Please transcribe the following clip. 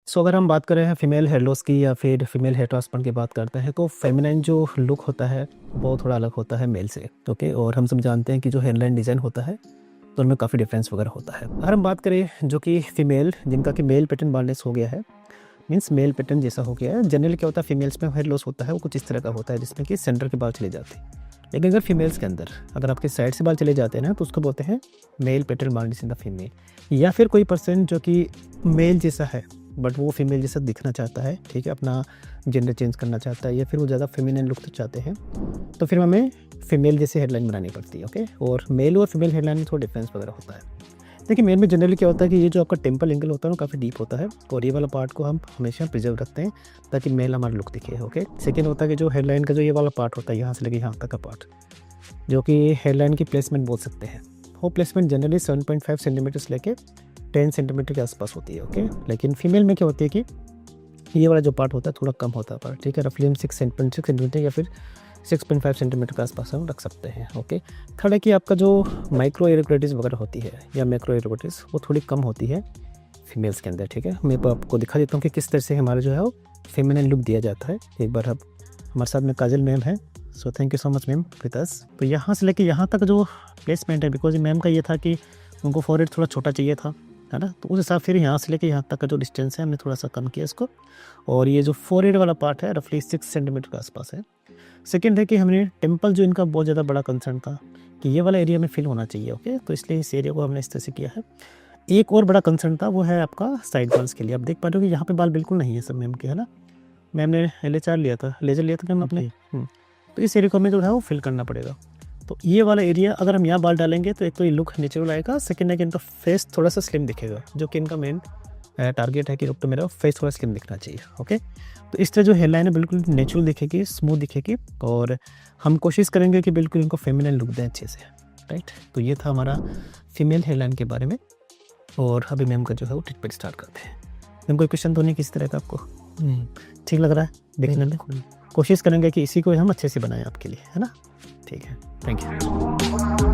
सो अगर हम बात कर रहे हैं फीमेल हेयर लॉस की या फिर फीमेल हेयर ट्रांसप्लांट की बात करते हैं तो फेमिनाइन जो लुक होता है वो थोड़ा अलग होता है मेल से। ओके, और हम सब जानते हैं कि जो हेयरलाइन डिज़ाइन होता है तो उनमें काफ़ी डिफरेंस वगैरह होता है। अगर हम बात करें जो कि फीमेल जिनका कि मेल पैटर्न बाल्डनेस हो गया है, मीन्स मेल पैटर्न जैसा हो गया है, जनरली क्या होता है फीमेल्स में हेयर लॉस होता है वो कुछ इस तरह का होता है जिसमें कि सेंटर के बाल चले जाते हैं। लेकिन अगर फीमेल्स के अंदर अगर आपके साइड से बाल चले जाते हैं ना तो उसको बोलते हैं male pattern baldness in the female. या फिर कोई पर्सन जो कि मेल जैसा है बट वो फीमेल जैसा दिखना चाहता है, ठीक है, अपना जेंडर चेंज करना चाहता है या फिर वो ज़्यादा फेमिनिन लुक चाहते हैं, तो फिर हमें फीमेल जैसे हेडलाइन बनानी पड़ती है। ओके, और मेल और फीमेल हेडलाइन में थोड़ा डिफरेंस वगैरह होता है। देखिए मेल में जनरली क्या होता है कि ये जो आपका टेम्पल एंगल होता है वो काफ़ी डीप होता है और ये वाला पार्ट को हम हमेशा प्रिजर्व रखते हैं ताकि मेल हमारा लुक दिखे। ओके, सेकेंड होता है कि जो हेडलाइन का जो ये वाला पार्ट होता है यहाँ से लेके यहाँ तक का पार्ट जो कि हेडलाइन की प्लेसमेंट बोल सकते हैं, वो प्लेसमेंट जनरली 7.5 सेंटीमीटर से लेके 10 सेंटीमीटर के आसपास होती है। ओके, लेकिन फीमेल में क्या होती है कि ये वाला जो पार्ट होता है थोड़ा कम होता है पार्ट, ठीक है, रफली हम 6.6 सेंटीमीटर या फिर 6.5 सेंटीमीटर के आसपास हम रख सकते हैं। ओके, थर्ड है कि आपका जो माइक्रो इरेगुलरिटीज़ वगैरह होती है या मैक्रो इरेगुलरिटीज़ वो थोड़ी कम होती है फीमेल्स के अंदर। ठीक है, मैं आपको दिखा देता हूँ कि किस तरह से हमारा जो है वो फेमिनिन लुक दिया जाता है। एक बार अब हमारे साथ में काजल मैम है, so thank you so much ma'am with us. तो यहाँ से लेके यहाँ तक जो प्लेसमेंट है, बिकॉज मैम का ये था कि उनको फॉरहेड थोड़ा छोटा चाहिए था, है ना, तो उस हिसाब फिर यहाँ से लेके यहाँ तक का जो डिस्टेंस है हमने थोड़ा सा कम किया इसको। और ये जो फॉरहेड वाला पार्ट है रफली 6 सेंटीमीटर के आसपास है। सेकेंड है कि हमने टेम्पल जो इनका बहुत ज़्यादा बड़ा कंसर्न था कि ये वाला एरिया में फिल होना चाहिए। ओके, तो इसलिए इस एरिया को हमने इस तरह से किया है। एक और बड़ा कंसर्न था वो है आपका साइड बाल्स के लिए। आप देख पा रहे हो कि यहाँ पे बाल बिल्कुल नहीं है सब मैम के, है ना। मैम ने LHR लिया था, लेजर लिया था मैम आपने। तो इस एरिया को हमें जो है वो फिल करना पड़ेगा। तो ये वाला एरिया अगर हम यहाँ बाल डालेंगे तो एक तो ये लुक नेचुरल आएगा, सेकेंड है कि इनका फेस थोड़ा सा स्लिम दिखेगा, जो कि इनका मेन टारगेट है कि तो मेरा फेस थोड़ा स्लिम दिखना चाहिए। ओके, तो इस तरह जो हेयरलाइन है बिल्कुल नेचुरल दिखेगी, स्मूथ दिखेगी और हम कोशिश करेंगे कि बिल्कुल इनको फेमिनिन लुक दें अच्छे से। राइट, तो ये था हमारा फीमेल हेयरलाइन के बारे में और अभी मैम का जो है वो ट्रीटमेंट स्टार्ट करते हैं। मैम कोई क्वेश्चन तो नहीं किस तरह का आपको? ठीक लग रहा है देखने में? कोशिश करेंगे कि इसी को हम अच्छे से बनाएं आपके लिए, है ना। ठीक है, थैंक यू।